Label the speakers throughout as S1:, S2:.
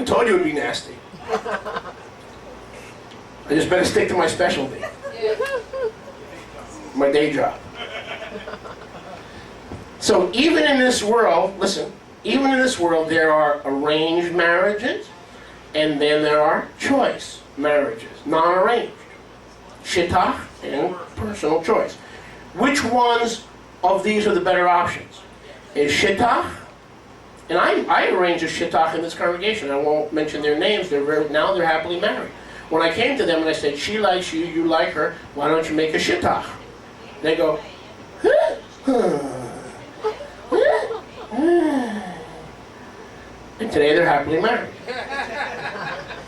S1: I told you it would be nasty. I just better stick to my specialty. My day job. So even in this world, listen, even in this world there are arranged marriages, and then there are choice marriages, non-arranged. Shidduch and personal choice. Which ones of these are the better options? Is shidduch, and I arranged a shidduch in this congregation. I won't mention their names. Now they're happily married. When I came to them and I said, she likes you, you like her, why don't you make a shidduch? They go, and today they're happily married.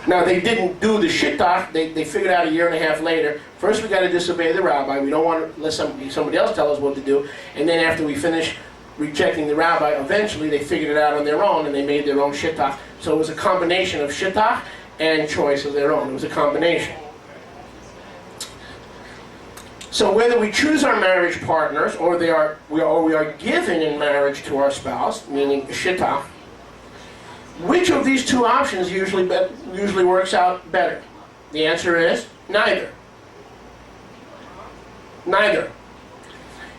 S1: Now they didn't do the shidduch. They figured out a year and a half later. First we got to disobey the rabbi. We don't want to let somebody else tell us what to do. And then after we finish rejecting the rabbi, eventually they figured it out on their own and they made their own shidduch. So it was a combination of shidduch and choice of their own. It was a combination. So whether we choose our marriage partners or we are given in marriage to our spouse, meaning shidduch, which of these two options usually works out better? The answer is neither. Neither.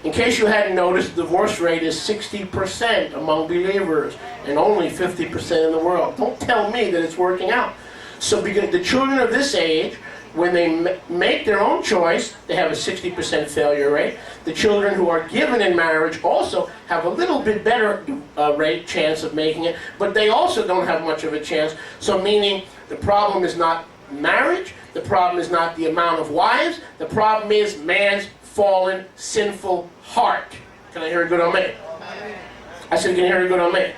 S1: In case you hadn't noticed, the divorce rate is 60% among believers and only 50% in the world. Don't tell me that it's working out. So because the children of this age, when they make their own choice, they have a 60% failure rate. The children who are given in marriage also have a little bit better chance of making it, but they also don't have much of a chance. So meaning the problem is not marriage, the problem is not the amount of wives, the problem is man's fallen, sinful heart. Can I hear a good amen? I said, can you hear a good amen?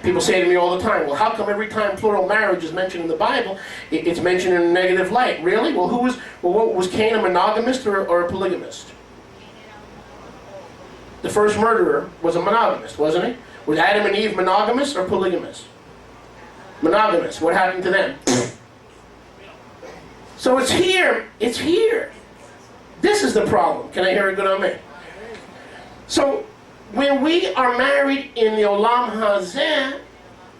S1: People say to me all the time, well, how come every time plural marriage is mentioned in the Bible, it's mentioned in a negative light? Really? Well, what was Cain, a monogamist or a polygamist? The first murderer was a monogamist, wasn't he? Was Adam and Eve monogamous or polygamous? Monogamous. What happened to them? So it's here. It's here. This is the problem. Can I hear a good amen? So when we are married in the Olam Hazeh,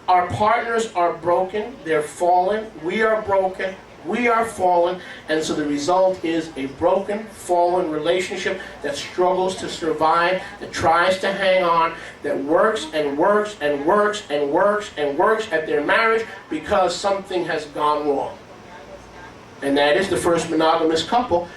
S1: our partners are broken, they're fallen, we are broken, we are fallen, and so the result is a broken, fallen relationship that struggles to survive, that tries to hang on, that works and works and works and works and works at their marriage because something has gone wrong. And that is the first monogamous couple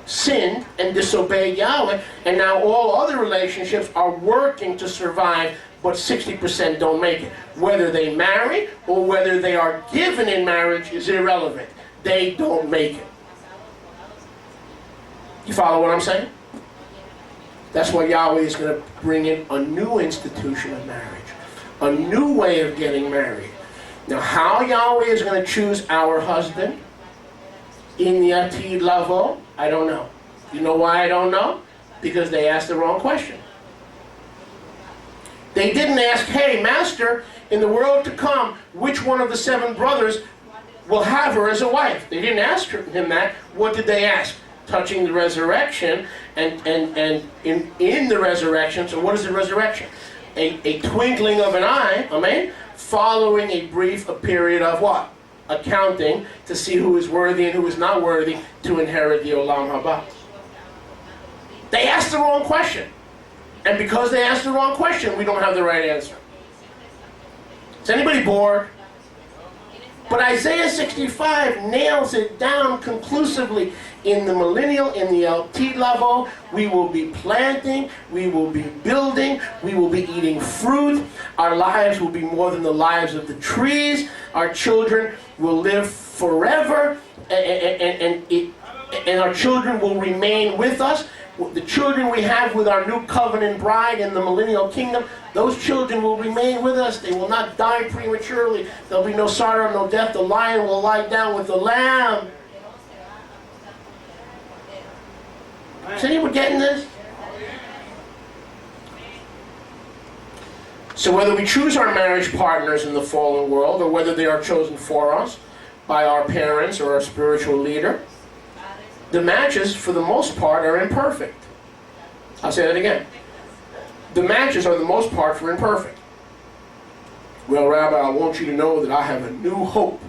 S1: sinned and disobeyed Yahweh, and now all other relationships are working to survive, but 60% don't make it. Whether they marry or whether they are given in marriage is irrelevant. They don't make it. You follow what I'm saying? That's why Yahweh is going to bring in a new institution of marriage, a new way of getting married. Now, how Yahweh is going to choose our husband in the Atid Lavo, I don't know. You know why I don't know? Because they asked the wrong question. They didn't ask, hey, Master, in the world to come, which one of the 7 brothers will have her as a wife? They didn't ask him that. What did they ask? Touching the resurrection and in the resurrection. So what is the resurrection? A twinkling of an eye, amen, following a period of what? Accounting to see who is worthy and who is not worthy to inherit the Olam Haba. They asked the wrong question. And because they asked the wrong question, we don't have the right answer. Is anybody bored? But Isaiah 65 nails it down conclusively. In the millennial, in the Atid Lavo, we will be planting, we will be building, we will be eating fruit. Our lives will be more than the lives of the trees. Our children will live forever, and our children will remain with us. The children we have with our new covenant bride in the millennial kingdom, those children will remain with us. They will not die prematurely. There'll be no sorrow, no death. The lion will lie down with the lamb. Is anyone getting this? So whether we choose our marriage partners in the fallen world or whether they are chosen for us by our parents or our spiritual leader, the matches, for the most part, are imperfect. I'll say that again. The matches, are the most part, for imperfect. Well, Rabbi, I want you to know that I have a new hope.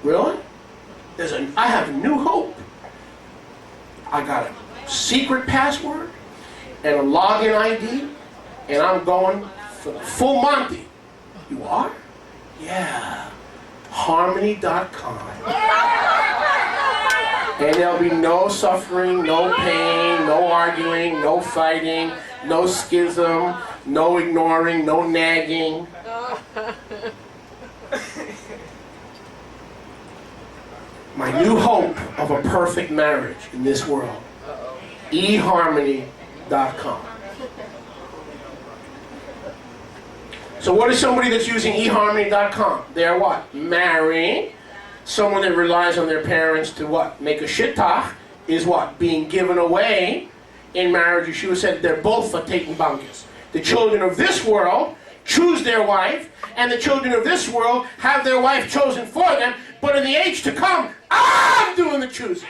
S1: Really? I have a new hope. I got a secret password and a login ID, and I'm going for the full Monty. You are? Yeah. Harmony.com. And there'll be no suffering, no pain, no arguing, no fighting, no schism, no ignoring, no nagging. My new hope of a perfect marriage in this world. eHarmony.com. So what is somebody that's using eHarmony.com? They're what? Marrying someone that relies on their parents to what? Make a shittach is what? Being given away in marriage. Yeshua said they're both for taking bunkus. The children of this world choose their wife, and the children of this world have their wife chosen for them, but in the age to come, I'm doing the choosing.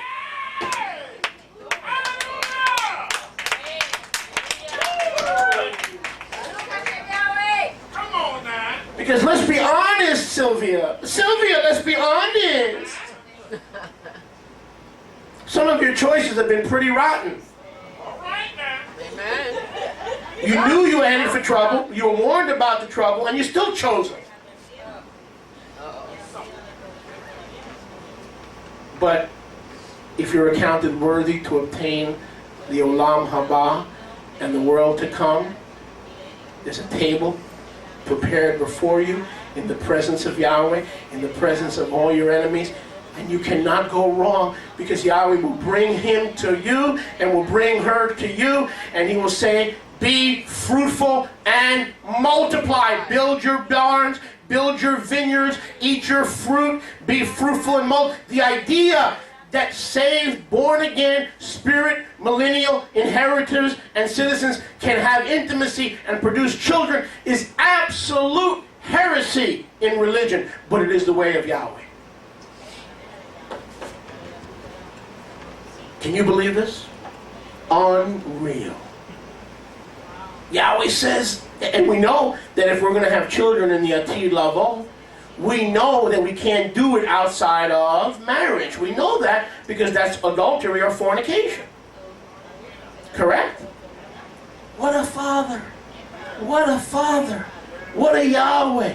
S1: Because let's be honest, Sylvia. Sylvia, let's be honest. Some of your choices have been pretty rotten.
S2: Amen.
S1: You knew you were headed for trouble. You were warned about the trouble, and you still chose them. But if you're accounted worthy to obtain the Olam Haba and the world to come, there's a table prepared before you in the presence of Yahweh, in the presence of all your enemies, and you cannot go wrong, because Yahweh will bring him to you and will bring her to you, and he will say, be fruitful and multiply. Build your barns, build your vineyards, eat your fruit, be fruitful and multiply. The idea that saved, born again, spirit, millennial, inheritors, and citizens can have intimacy and produce children is absolute heresy in religion, but it is the way of Yahweh. Can you believe this? Unreal. Yahweh says, and we know that if we're going to have children in the Atid Lavo, we know that we can't do it outside of marriage. We know that because that's adultery or fornication. Correct? What a father. What a father. What a Yahweh.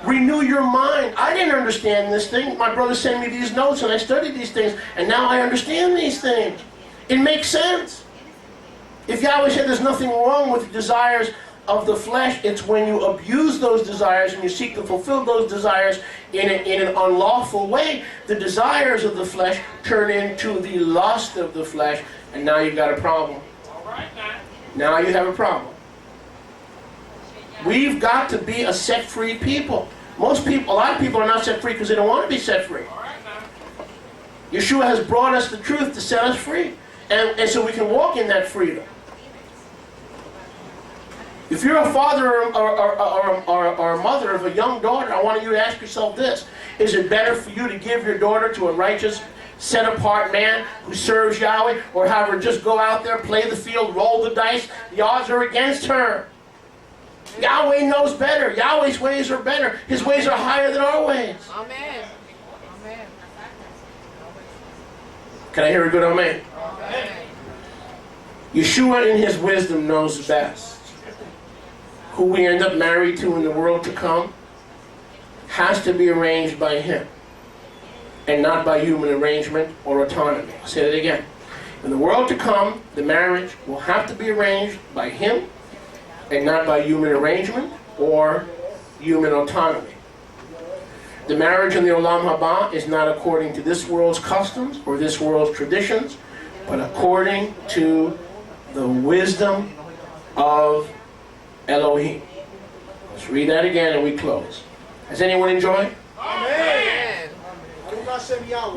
S1: Renew your mind. I didn't understand this thing. My brother sent me these notes and I studied these things, and now I understand these things. It makes sense. If Yahweh said there's nothing wrong with the desires of the flesh, it's when you abuse those desires and you seek to fulfill those desires in an unlawful way, the desires of the flesh turn into the lust of the flesh, and now you've got a problem. Now you have a problem. We've got to be a set-free people. A lot of people are not set free because they don't want to be set free. Yeshua has brought us the truth to set us free, and so we can walk in that freedom. If you're a father or a mother of a young daughter, I want you to ask yourself this. Is it better for you to give your daughter to a righteous, set-apart man who serves Yahweh, or have her just go out there, play the field, roll the dice? The odds are against her. Yahweh knows better. Yahweh's ways are better. His ways are higher than our ways.
S2: Amen. Amen.
S1: Can I hear a good amen?
S2: Amen.
S1: Yeshua in his wisdom knows best. Who we end up married to in the world to come has to be arranged by him and not by human arrangement or autonomy. I'll say that again. In the world to come, the marriage will have to be arranged by him and not by human arrangement or human autonomy. The marriage in the Olam Haba is not according to this world's customs or this world's traditions, but according to the wisdom of Elohim. Let's read that again and we close. Has anyone enjoyed?
S2: Amen.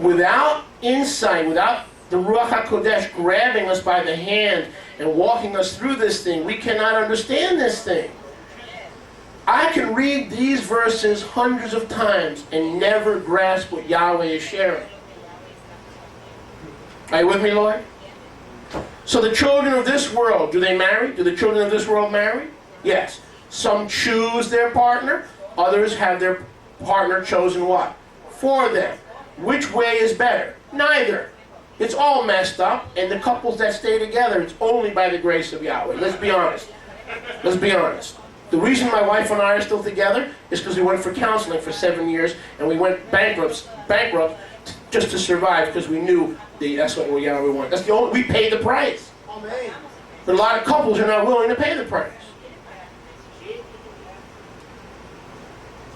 S1: Without insight, without the Ruach HaKodesh grabbing us by the hand and walking us through this thing, we cannot understand this thing. I can read these verses hundreds of times and never grasp what Yahweh is sharing. Are you with me, Lord? So the children of this world, do they marry? Do the children of this world marry? Yes. Some choose their partner, Others have their partner chosen what? For them. Which way is better? Neither. It's all messed up, and the couples that stay together, it's only by the grace of Yahweh. Let's be honest. Let's be honest. The reason my wife and I are still together is because we went for counseling for 7 years, and we went bankrupt just to survive because we knew that's what Yahweh wanted. That's the only, we paid the price.
S3: Amen.
S1: But a lot of couples are not willing to pay the price.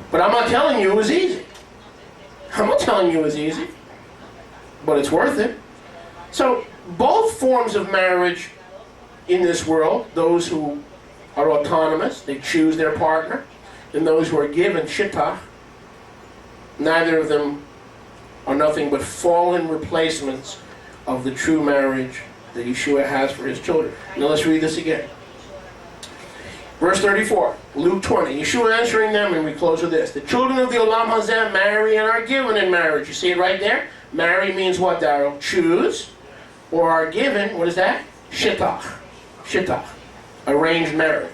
S1: But I'm not telling you it was easy. I'm not telling you it was easy. But it's worth it. So, both forms of marriage in this world, those who are autonomous, they choose their partner, and those who are given shittah, neither of them are nothing but fallen replacements of the true marriage that Yeshua has for his children. Now let's read this again. Verse 34, Luke 20. Yeshua answering them, and we close with this. The children of the Olam Hazeh marry and are given in marriage. You see it right there? Marry means what, Darryl? Choose. Or are given, what is that? Shittah. Shittah. Arranged marriage.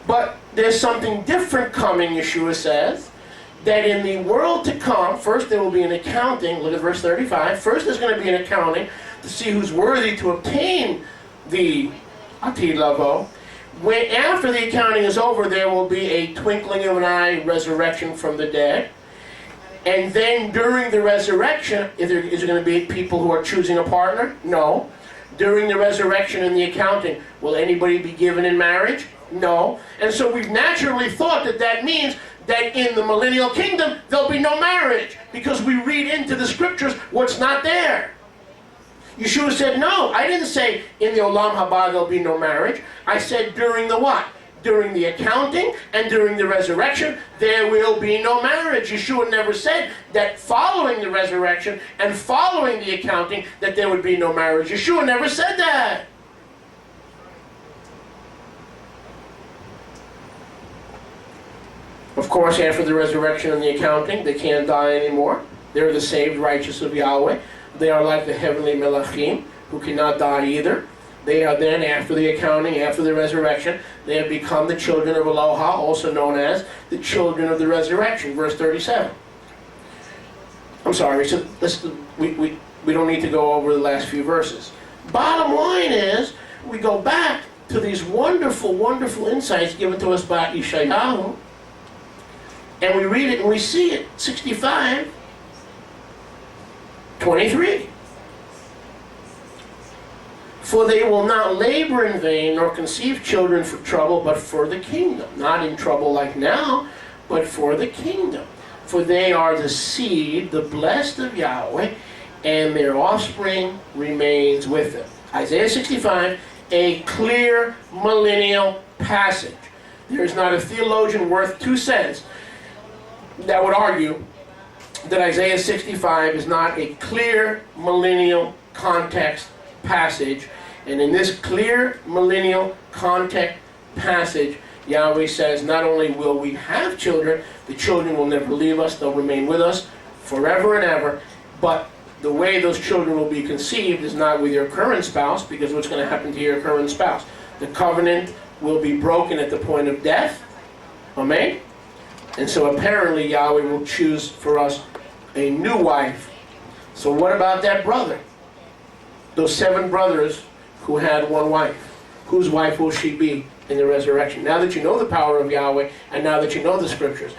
S1: But there's something different coming, Yeshua says, that in the world to come, first there will be an accounting. Look at verse 35. First there's going to be an accounting to see who's worthy to obtain the Atid Lavo. When after the accounting is over, there will be a twinkling of an eye resurrection from the dead. And then during the resurrection, is there going to be people who are choosing a partner? No. During the resurrection and the accounting, will anybody be given in marriage? No. And so we've naturally thought that that means that in the millennial kingdom, there'll be no marriage. Because we read into the scriptures what's not there. Yeshua said, no, I didn't say in the Olam Haba there'll be no marriage. I said during the what? During the accounting and during the resurrection, there will be no marriage. Yeshua never said that following the resurrection and following the accounting that there would be no marriage. Yeshua never said that. Of course, after the resurrection and the accounting, they can't die anymore. They're the saved righteous of Yahweh. They are like the heavenly Melachim, who cannot die either. They are then, after the accounting, after the resurrection, they have become the children of Aloha, also known as the children of the resurrection. Verse 37. I'm sorry, so we don't need to go over the last few verses. Bottom line is, we go back to these wonderful, wonderful insights given to us by Yeshayahu, and we read it and we see it. 65, 23. For they will not labor in vain, nor conceive children for trouble, but for the kingdom. Not in trouble like now, but for the kingdom. For they are the seed, the blessed of Yahweh, and their offspring remains with them. Isaiah 65, a clear millennial passage. There is not a theologian worth 2 cents that would argue that Isaiah 65 is not a clear millennial context passage. And in this clear millennial context passage, Yahweh says, not only will we have children, the children will never leave us, they'll remain with us forever and ever, but the way those children will be conceived is not with your current spouse, because what's going to happen to your current spouse? The covenant will be broken at the point of death. Amen? And so apparently Yahweh will choose for us a new wife. So what about that brother? Those 7 brothers who had one wife. Whose wife will she be in the resurrection? Now that you know the power of Yahweh, and now that you know the scriptures.